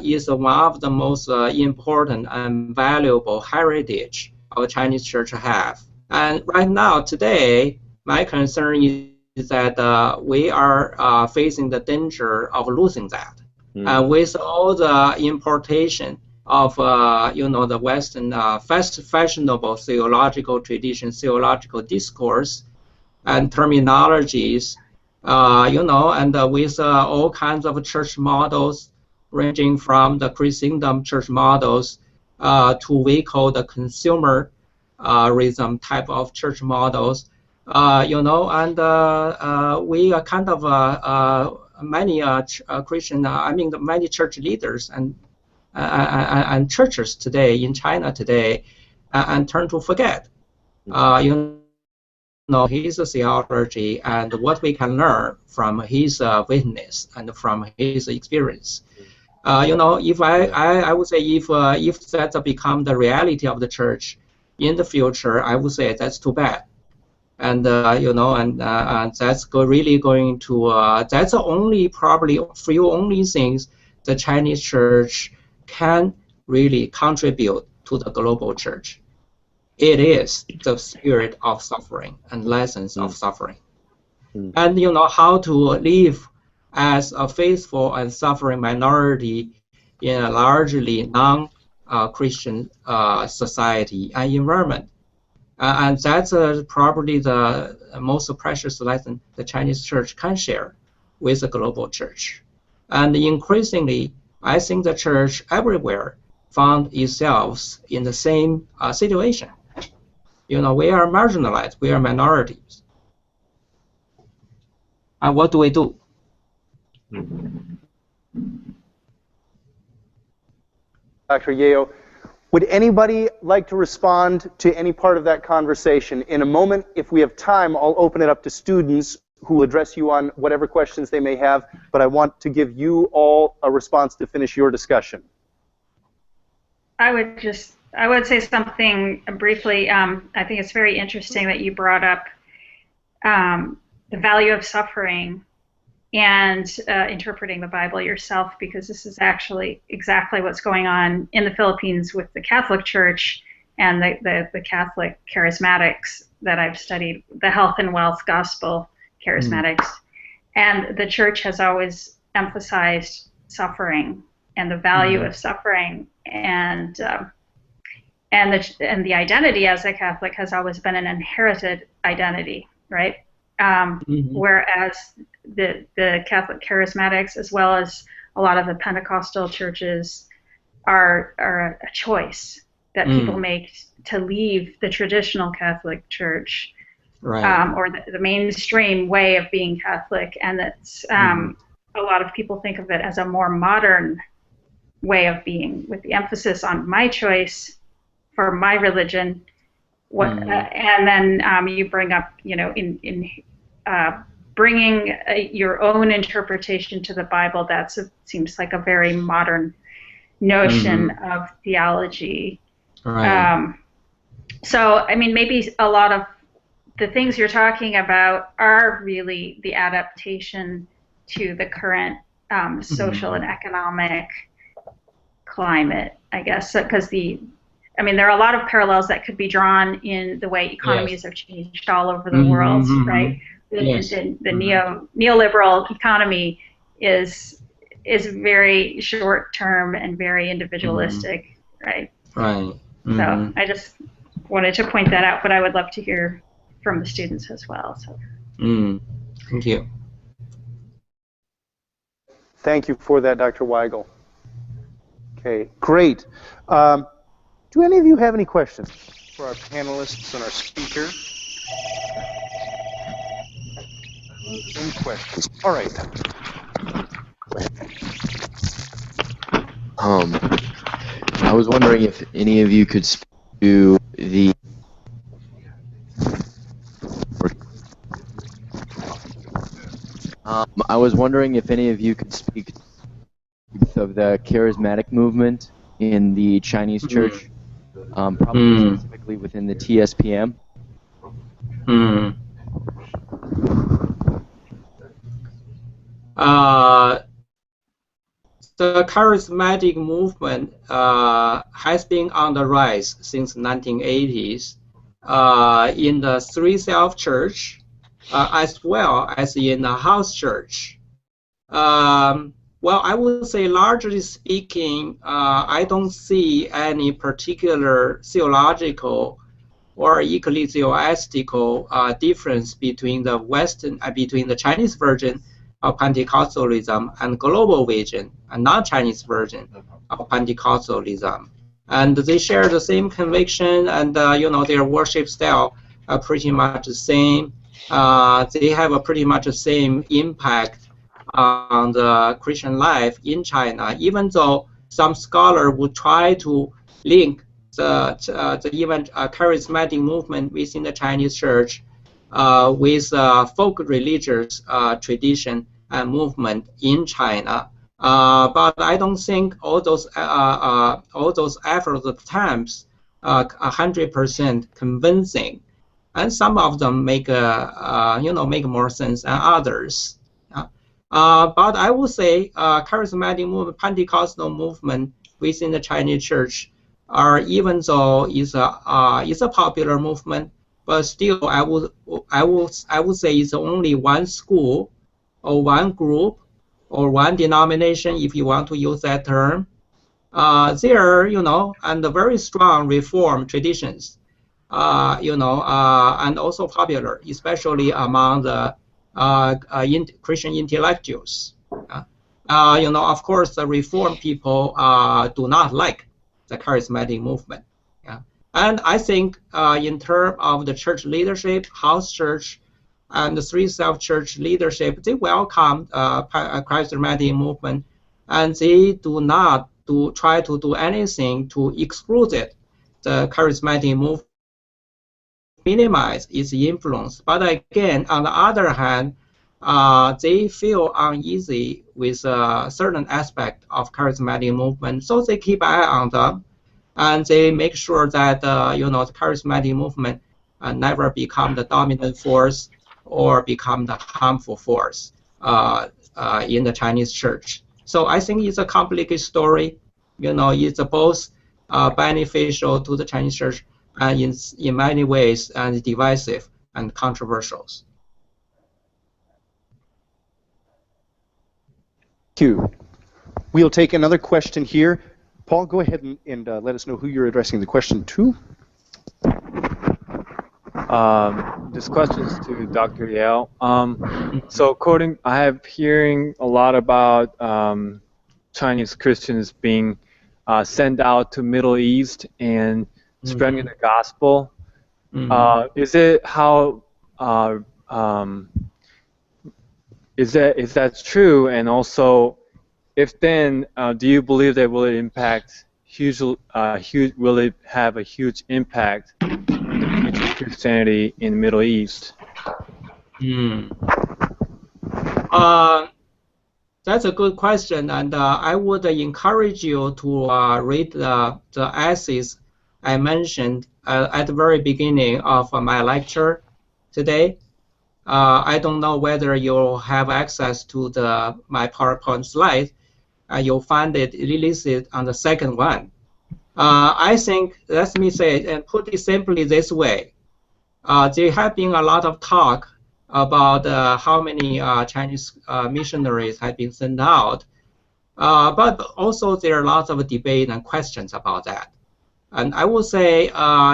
is one of the most important and valuable heritage our Chinese church have. And right now, today, my concern is that we are facing the danger of losing that. With all the importation of the Western fashionable theological tradition, theological discourse, and terminologies, and with all kinds of church models, ranging from the Christendom church models to we call the consumerism type of church models, and we are kind of many Christian, many church leaders and churches today in China today, and turn to forget, his theology and what we can learn from his witness and from his experience. If I would say if that become the reality of the church in the future, I would say that's too bad. And and that's really going to that's only probably few only things the Chinese church can really contribute to the global church. It is the spirit of suffering and lessons of suffering, and how to live as a faithful and suffering minority in a largely non-Christian society and environment. And that's probably the most precious lesson the Chinese church can share with the global church. And increasingly, I think the church everywhere found itself in the same situation. We are marginalized, we are minorities. And what do we do? Dr. Yeo, would anybody like to respond to any part of that conversation? In a moment, if we have time, I'll open it up to students who will address you on whatever questions they may have, but I want to give you all a response to finish your discussion. I would say something briefly. I think it's very interesting that you brought up the value of suffering and interpreting the Bible yourself, because this is actually exactly what's going on in the Philippines with the Catholic Church and the Catholic charismatics that I've studied, the health and wealth gospel charismatics. And the church has always emphasized suffering and the value of suffering, and the identity as a Catholic has always been an inherited identity, right? Whereas the Catholic charismatics, as well as a lot of the Pentecostal churches, are a choice that people make to leave the traditional Catholic Church, right. or the mainstream way of being Catholic, and that's a lot of people think of it as a more modern way of being, with the emphasis on my choice for my religion. And then you bring up, in bringing your own interpretation to the Bible. That seems like a very modern notion of theology. Right. So, I mean, maybe a lot of the things you're talking about are really the adaptation to the current social and economic climate, I guess, because there are a lot of parallels that could be drawn in the way economies have changed all over the world, right? Yes. The neoliberal economy is very short-term and very individualistic, right? Right. So I just wanted to point that out, but I would love to hear from the students as well. So. Thank you. Thank you for that, Dr. Weigel. Okay, great. Do any of you have any questions for our panelists and our speaker? Any questions? All right. I was wondering if any of you could speak to the of the charismatic movement in the Chinese church, probably specifically within the TSPM. The charismatic movement has been on the rise since 1980s in the Three Self Church as well as in the house church. Well, I would say, largely speaking, I don't see any particular theological or ecclesiastical difference between between the Chinese version of Pentecostalism and global version and non-Chinese version of Pentecostalism. And they share the same conviction, and their worship style are pretty much the same. They have a pretty much the same impact on the Christian life in China, even though some scholars would try to link the even charismatic movement within the Chinese church with folk religious tradition and movement in China. But I don't think all those efforts attempts are 100% convincing, and some of them make make more sense than others. But I would say charismatic movement, Pentecostal movement within the Chinese church, even though it's a popular movement, but still I would say it's only one school or one group or one denomination, if you want to use that term. There, and very strong Reform traditions, and also popular, especially among the Christian intellectuals. Of course, the Reform people do not like the charismatic movement. And I think in terms of the church leadership, house church, and the Three Self Church leadership, they welcome charismatic movement, and they do not try to do anything to exclude it. The charismatic movement minimize its influence. But again, on the other hand, they feel uneasy with a certain aspect of charismatic movement, so they keep eye on them, and they make sure that the charismatic movement never become the dominant force or become the harmful force in the Chinese church. So I think it's a complicated story. It's both beneficial to the Chinese church and in many ways and divisive and controversial. you. We'll take another question here. Paul, go ahead and let us know who you're addressing the question to. This question is to Dr. Yale. So, I have hearing a lot about Chinese Christians being sent out to Middle East and spreading the gospel. Is it how? Is that true? And also, if then, do you believe that will it impact will it have a huge impact on the future Christianity in the Middle East? That's a good question, and I would encourage you to read the essays I mentioned at the very beginning of my lecture today. I don't know whether you'll have access to my PowerPoint slide. You'll find it listed on the second one. I think, let me say, and put it simply this way, there have been a lot of talk about how many Chinese missionaries have been sent out, but also there are lots of debate and questions about that. And I would say,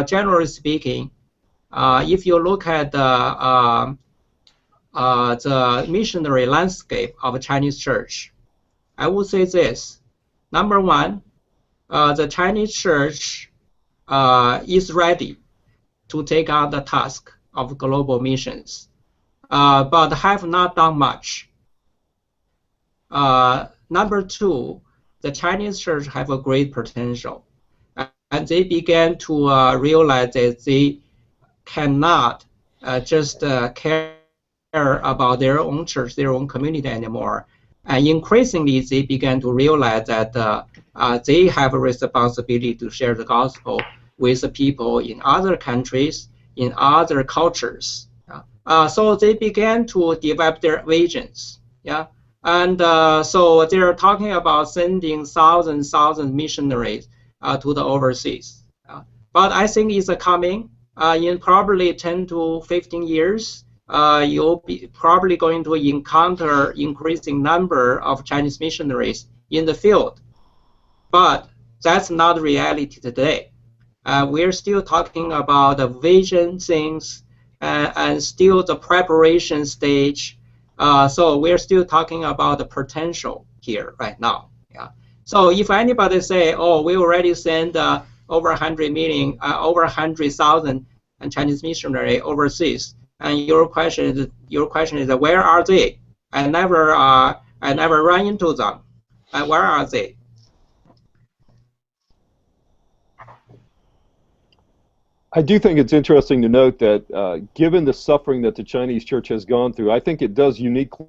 generally speaking, if you look at the missionary landscape of a Chinese church, I would say this. Number one, the Chinese church is ready to take on the task of global missions, but have not done much. Number two, the Chinese church have a great potential, and they began to realize that they cannot just care about their own church, their own community anymore. And increasingly, they began to realize that they have a responsibility to share the gospel with the people in other countries, in other cultures. So they began to develop their visions. Yeah, and so they're talking about sending thousands missionaries to the overseas. But I think it's coming in probably 10 to 15 years. You'll be probably going to encounter increasing number of Chinese missionaries in the field. But that's not reality today. We're still talking about the vision things and still the preparation stage. So we're still talking about the potential here right now. Yeah. So if anybody say, oh, we already sent over 100,000 Chinese missionaries overseas, and your question is where are they? I never run into them. And where are they? I do think it's interesting to note that given the suffering that the Chinese church has gone through, I think it does uniquely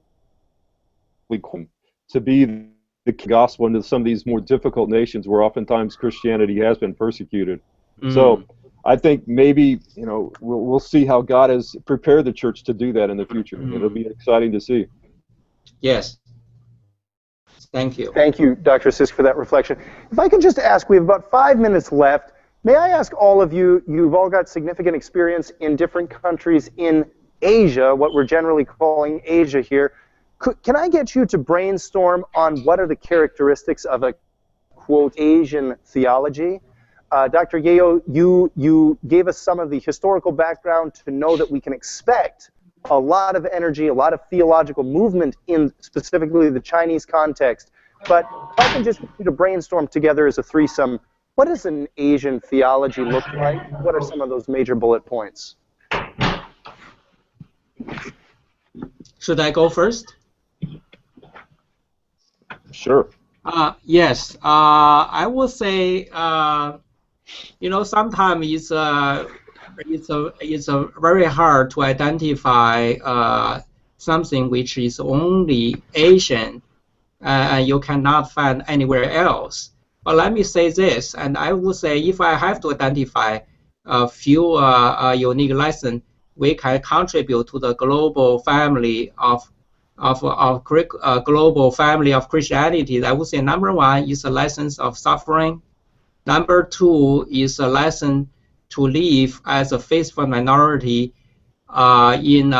to be the gospel into some of these more difficult nations where oftentimes Christianity has been persecuted. So I think maybe, you know, we'll see how God has prepared the church to do that in the future. It'll be exciting to see. Yes. Thank you. Thank you, Dr. Sisk, for that reflection. If I could just ask, we have about 5 minutes left. May I ask all of you, you've all got significant experience in different countries in Asia, what we're generally calling Asia here. Can I get you to brainstorm on what are the characteristics of a, quote, Asian theology? Dr. Yeo, you gave us some of the historical background to know that we can expect a lot of energy, a lot of theological movement in specifically the Chinese context. But if I can just get you to brainstorm together as a threesome, what does an Asian theology look like? What are some of those major bullet points? Should I go first? Sure. Yes. I would say, you know, sometimes it's very hard to identify something which is only Asian and you cannot find anywhere else. But let me say this, and I would say if I have to identify a few unique lessons we can contribute to the global family of global family of Christianity, I would say number one is the lessons of suffering. Number two is a lesson to live as a faithful minority in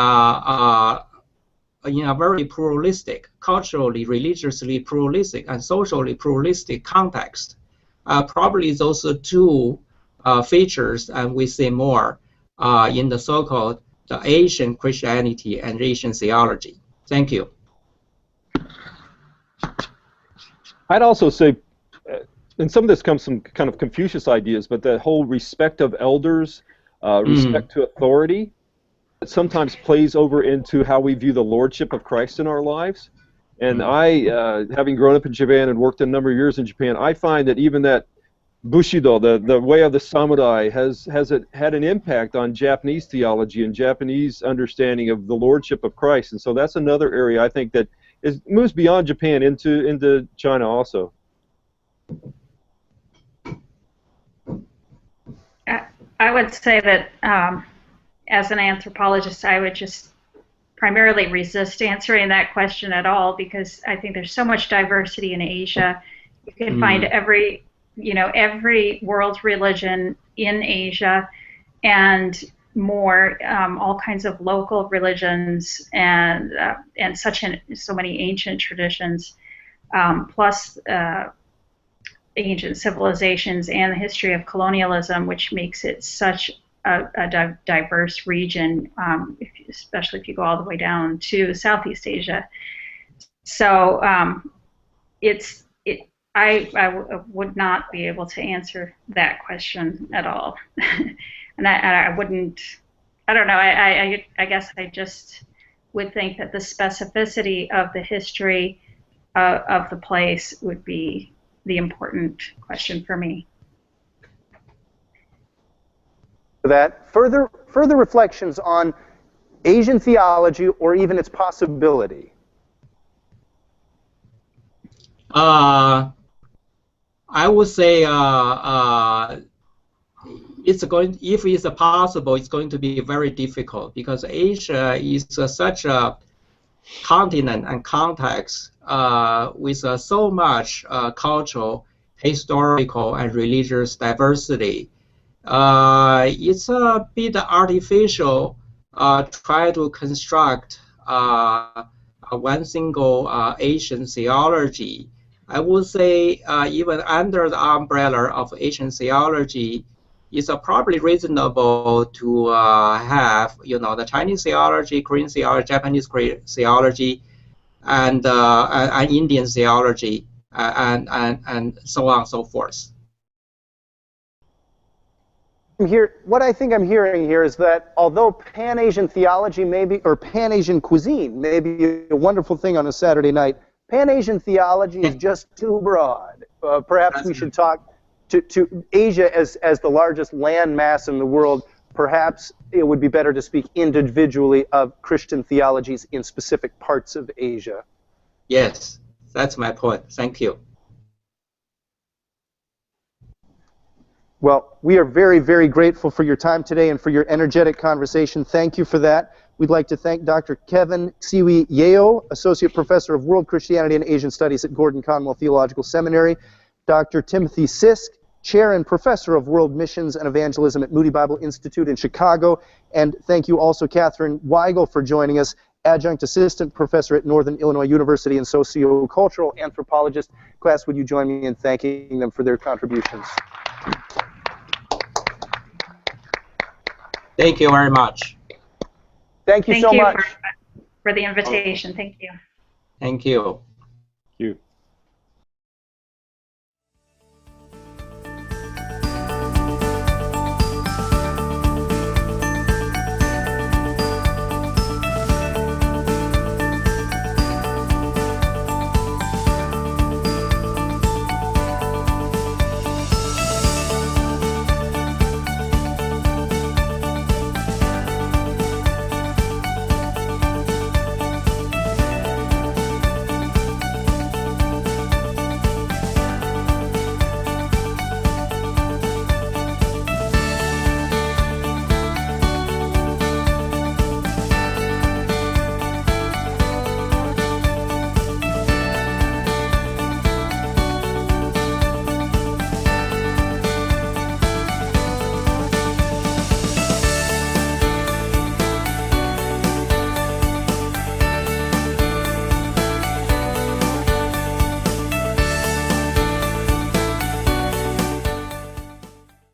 in a very pluralistic, culturally, religiously pluralistic, and socially pluralistic context. Probably those are two features, and we see more in the so-called the Asian Christianity and Asian theology. Thank you. I'd also say, and some of this comes from kind of Confucius ideas, but the whole respect of elders, respect to authority, it sometimes plays over into how we view the lordship of Christ in our lives. And I, having grown up in Japan and worked a number of years in Japan, I find that even that Bushido, the way of the samurai, has had an impact on Japanese theology and Japanese understanding of the lordship of Christ. And so that's another area I think that moves beyond Japan into China also. I would say that as an anthropologist, I would just primarily resist answering that question at all, because I think there's so much diversity in Asia. You can find every world religion in Asia, and more, all kinds of local religions, and so many ancient traditions, plus ancient civilizations, and the history of colonialism, which makes it such a diverse region, especially if you go all the way down to Southeast Asia. So I would not be able to answer that question at all. And I wouldn't, I don't know, I guess I just would think that the specificity of the history of the place would be the important question for me. That further reflections on Asian theology or even its possibility. I would say if it's possible, it's going to be very difficult, because Asia is such a continent and context with so much cultural, historical, and religious diversity. It's a bit artificial try to construct one single Asian theology. I would say even under the umbrella of Asian theology, it's probably reasonable to have, the Chinese theology, Korean theology, Japanese theology, and Indian theology, and so on and so forth. What I think I'm hearing here is that although Pan-Asian theology or Pan-Asian cuisine may be a wonderful thing on a Saturday night, Pan-Asian theology is just too broad. Perhaps we should talk to Asia as the largest land mass in the world. Perhaps it would be better to speak individually of Christian theologies in specific parts of Asia. Yes, that's my point. Thank you. Well, we are very, very grateful for your time today and for your energetic conversation. Thank you for that. We'd like to thank Dr. Kevin Xiwi Yeo, Associate Professor of World Christianity and Asian Studies at Gordon Conwell Theological Seminary, Dr. Timothy Sisk, Chair and Professor of World Missions and Evangelism at Moody Bible Institute in Chicago, and thank you also Catherine Weigel for joining us, Adjunct Assistant Professor at Northern Illinois University and Sociocultural Anthropologist. Class, would you join me in thanking them for their contributions? Thank you very much. Thank you so much. For the invitation. Thank you. Thank you. Thank you.